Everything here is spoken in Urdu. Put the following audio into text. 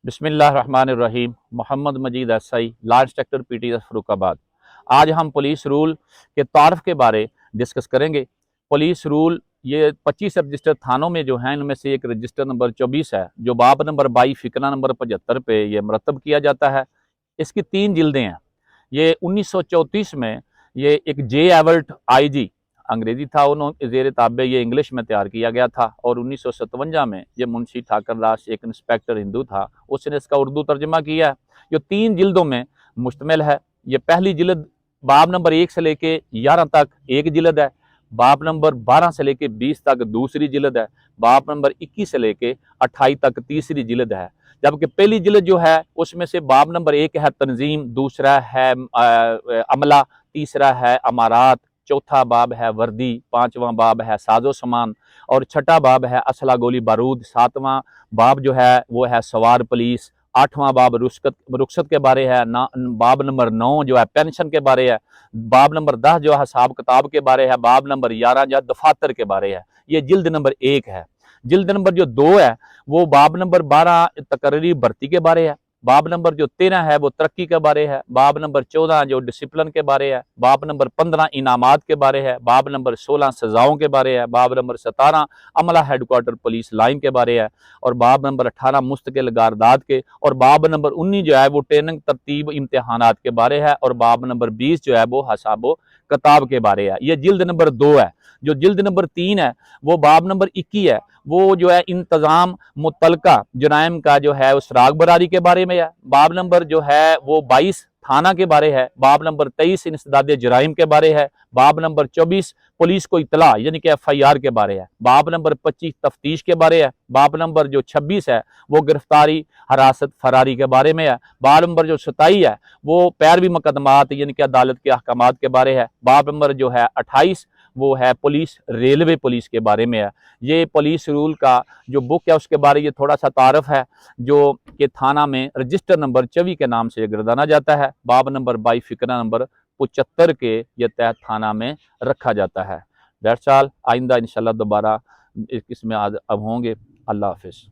بسم اللہ الرحمن الرحیم۔ محمد مجید ایسائی، لا انسٹرکٹر پی ٹی ایس فروخ آباد۔ آج ہم پولیس رول کے تعارف کے بارے ڈسکس کریں گے۔ پولیس رول یہ 25 رجسٹر تھانوں میں جو ہیں، ان میں سے ایک رجسٹر نمبر 24 ہے، جو باب نمبر 22 فقرہ نمبر 75 پہ یہ مرتب کیا جاتا ہے۔ اس کی 3 جلدیں ہیں۔ یہ 1934 میں یہ ایک جے ایولٹ آئی جی انگریزی تھا، انہوں زیر تابع یہ انگلش میں تیار کیا گیا تھا، اور 1957 میں یہ منشی ٹھاکر داس ایک انسپیکٹر ہندو تھا، اس نے اس کا اردو ترجمہ کیا ہے، جو 3 جلدوں میں مشتمل ہے۔ یہ پہلی جلد باب نمبر 1 سے لے کے 11 تک ایک جلد ہے، باب نمبر 12 سے لے کے 20 تک دوسری جلد ہے، باب نمبر 21 سے لے کے 28 تک تیسری جلد ہے۔ جبکہ پہلی جلد جو ہے اس میں سے باب نمبر 1 ہے تنظیم، دوسرا ہے عملہ، تیسرا ہے امارات، چوتھا باب ہے وردی، 5واں باب ہے ساز و سامان، اور چھٹا باب ہے اسلحہ گولی بارود، 7واں باب جو ہے وہ ہے سوار پولیس، 8واں باب رخصت کے بارے ہے، باب نمبر 9 جو ہے پینشن کے بارے ہے، باب نمبر 10 جو ہے حساب کتاب کے بارے ہے، باب نمبر 11 جو ہے دفاتر کے بارے ہے۔ یہ جلد نمبر 1 ہے۔ جلد نمبر جو 2 ہے وہ باب نمبر 12 تقرری بھرتی کے بارے ہے، باب نمبر جو 13 ہے وہ ترقی کے بارے ہے، باب نمبر 14 جو ڈسپلن کے بارے ہے، باب نمبر 15 انعامات کے بارے ہے، باب نمبر 16 سزاؤں کے بارے ہے، باب نمبر 17 عملہ ہیڈ کوارٹر پولیس لائن کے بارے ہے، اور باب نمبر 18 مستقل قرارداد کے، اور باب نمبر 19 جو ہے وہ ٹریننگ ترتیب امتحانات کے بارے ہے، اور باب نمبر 20 جو ہے وہ حساب و کتاب کے بارے ہے۔ یہ جلد نمبر 2 ہے۔ جو جلد نمبر 3 ہے وہ باب نمبر 21 ہے، وہ جو ہے انتظام متعلقہ جرائم کا جو ہے اس سراغ براری کے بارے میں ہے، باب نمبر جو ہے وہ 22 تھانہ کے بارے ہے، باب نمبر 23 انسداد جرائم کے بارے ہے، باب نمبر 24 پولیس کو اطلاع یعنی کہ ایف آئی آر کے بارے ہے، باب نمبر 25 تفتیش کے بارے ہے، باب نمبر جو 26 ہے وہ گرفتاری حراست فراری کے بارے میں ہے، باب نمبر جو 27 ہے وہ پیروی مقدمات یعنی کہ عدالت کے احکامات کے بارے ہے، باب نمبر جو ہے 28 وہ ہے پولیس ریلوے پولیس کے بارے میں ہے۔ یہ پولیس رول کا جو بک ہے اس کے بارے یہ تھوڑا سا تعارف ہے، جو کہ تھانہ میں رجسٹر نمبر 24 کے نام سے گردانا جاتا ہے، باب نمبر 22 فقرہ نمبر 75 کے یہ تحت تھانہ میں رکھا جاتا ہے۔ That's all. آئندہ انشاءاللہ دوبارہ اس میں اب ہوں گے۔ اللہ حافظ۔